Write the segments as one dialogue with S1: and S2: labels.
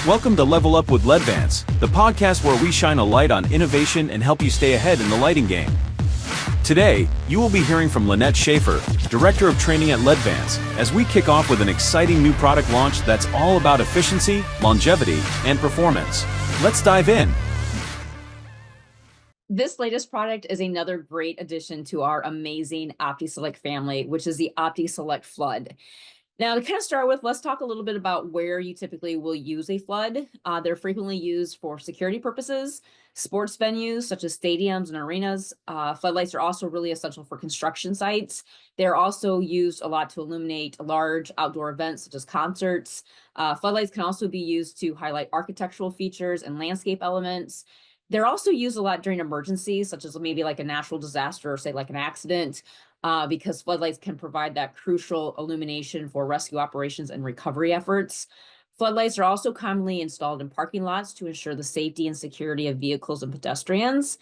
S1: Welcome to Level Up with LEDVANCE, the podcast where we shine a light on innovation and help you stay ahead in the lighting game. Today, you will be hearing from Lynette Schaefer, Director of Training at LEDVANCE, as we kick off with an exciting new product launch that's all about efficiency, longevity, and performance. Let's dive in.
S2: This latest product is another great addition to our amazing OPTI-SELECT family, which is the OPTI-SELECT Flood. Now, to kind of start with, let's talk a little bit about where you typically will use a flood. They're frequently used for security purposes, sports venues such as stadiums and arenas. Floodlights are also really essential for construction sites. They're also used a lot to illuminate large outdoor events such as concerts. Floodlights can also be used to highlight architectural features and landscape elements. They're also used a lot during emergencies, such as maybe like a natural disaster or say like an accident, because floodlights can provide that crucial illumination for rescue operations and recovery efforts. Floodlights are also commonly installed in parking lots to ensure the safety and security of vehicles and pedestrians.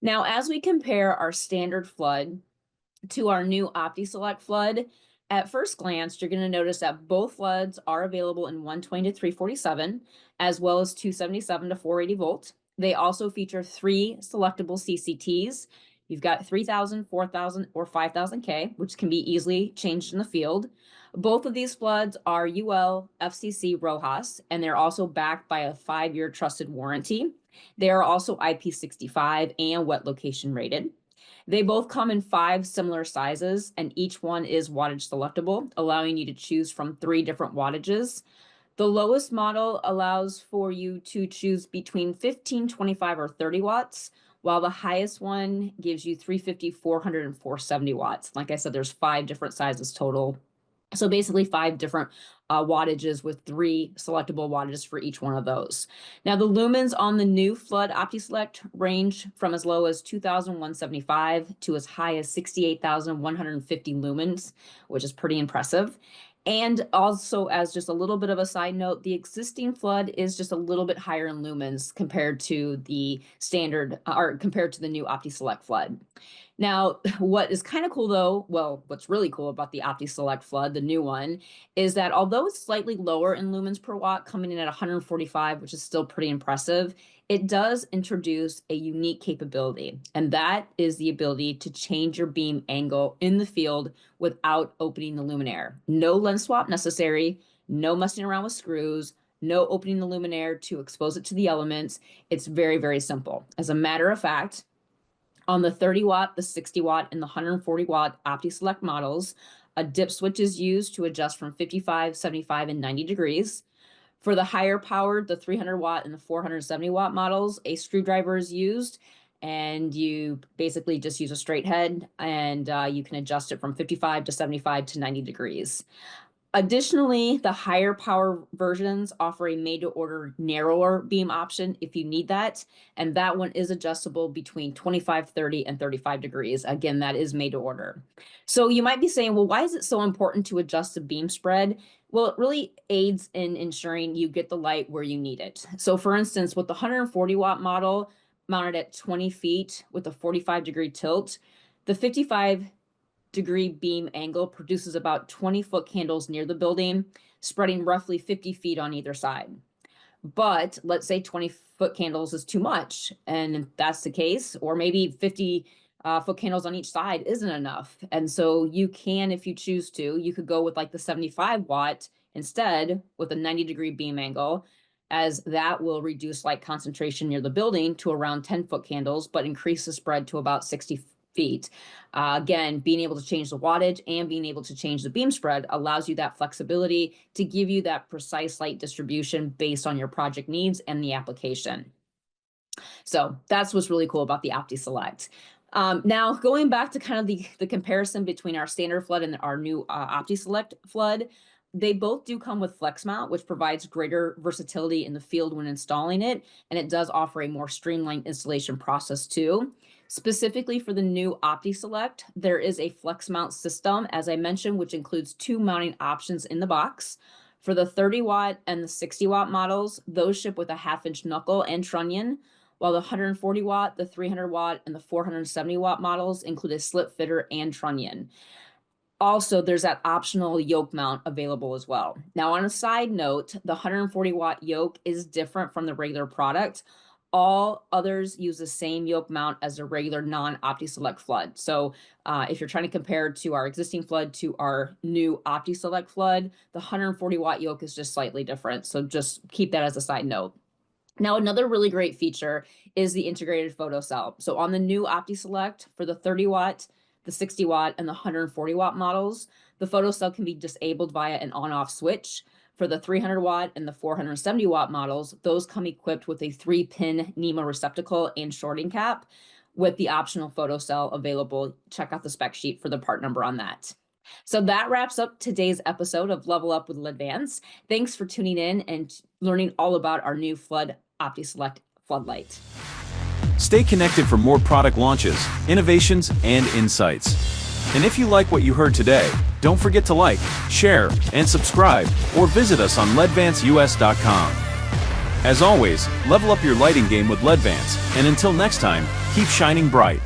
S2: Now, as we compare our standard flood to our new OPTI-SELECT Flood, at first glance, you're going to notice that both floods are available in 120 to 347, as well as 277 to 480 volt. They also feature 3 selectable CCTs. You've got 3000, 4000, or 5000K, which can be easily changed in the field. Both of these floods are UL FCC RoHS, and they're also backed by a 5-year trusted warranty. They are also IP65 and wet location rated. They both come in 5 similar sizes, and each one is wattage selectable, allowing you to choose from 3 different wattages. The lowest model allows for you to choose between 15, 25, or 30 watts, while the highest one gives you 350, 400, and 470 watts. Like I said, there's 5 different sizes total. So basically 5 different wattages with 3 selectable wattages for each one of those. Now the lumens on the new Flood OPTI-SELECT range from as low as 2,175 to as high as 68,150 lumens, which is pretty impressive. And also, as just a little bit of a side note, the existing Flood is just a little bit higher in lumens compared to the standard, or compared to the new OPTI-SELECT Flood. Now, what is kind of cool though, well, what's really cool about the OPTI-SELECT Flood, the new one, is that although it's slightly lower in lumens per watt, coming in at 145, which is still pretty impressive, it does introduce a unique capability, and that is the ability to change your beam angle in the field without opening the luminaire. No lens swap necessary, no messing around with screws, no opening the luminaire to expose it to the elements. It's very, very simple. As a matter of fact, on the 30 watt, the 60 watt, and the 140 watt OPTI-SELECT models, a dip switch is used to adjust from 55, 75, and 90 degrees. For the higher powered, the 300 watt and the 470 watt models, a screwdriver is used, and you basically just use a straight head, and you can adjust it from 55 to 75 to 90 degrees. Additionally, the higher power versions offer a made-to-order narrower beam option if you need that, and that one is adjustable between 25, 30, and 35 degrees. Again, that is made to order. So you might be saying, well, why is it so important to adjust the beam spread? Well, it really aids in ensuring you get the light where you need it. So for instance, with the 140 watt model mounted at 20 feet with a 45-degree tilt, the 55-degree beam angle produces about 20-foot candles near the building, spreading roughly 50 feet on either side. But let's say 20-foot candles is too much, and if that's the case, or maybe 50-foot candles on each side isn't enough. And so you can, if you choose to, you could go with like the 75 watt instead with a 90-degree beam angle, as that will reduce light concentration near the building to around 10-foot candles, but increase the spread to about 60 feet. Again, being able to change the wattage and being able to change the beam spread allows you that flexibility to give you that precise light distribution based on your project needs and the application. So that's what's really cool about the OPTI-SELECT. Now, going back to kind of the comparison between our standard flood and our new OPTI-SELECT Flood, they both do come with FLEXMOUNT, which provides greater versatility in the field when installing it, and it does offer a more streamlined installation process too. Specifically for the new OPTI-SELECT, there is a FLEXMOUNT system, as I mentioned, which includes 2 mounting options in the box. For the 30 watt and the 60 watt models, those ship with a 1/2-inch knuckle and trunnion, while the 140 watt, the 300 watt, and the 470 watt models include a slip fitter and trunnion. Also, there's that optional yoke mount available as well. Now, on a side note, the 140-watt yoke is different from the regular product. All others use the same yoke mount as a regular non-OPTI-SELECT flood. So if you're trying to compare to our existing flood to our new OPTI-SELECT flood, the 140-watt yoke is just slightly different. So just keep that as a side note. Now, another really great feature is the integrated photocell. So on the new OPTI-SELECT for the 30-watt, the 60-watt, and the 140-watt models, the photocell can be disabled via an on-off switch. For the 300-watt and the 470-watt models, those come equipped with a 3-pin NEMA receptacle and shorting cap with the optional photocell available. Check out the spec sheet for the part number on that. So that wraps up today's episode of Level Up with LEDVANCE. Thanks for tuning in and learning all about our new OPTI-SELECT floodlight.
S1: Stay connected for more product launches, innovations, and insights. And if you like what you heard today, don't forget to like, share, and subscribe, or visit us on ledvanceus.com. As always, level up your lighting game with LEDVANCE, and until next time, keep shining bright.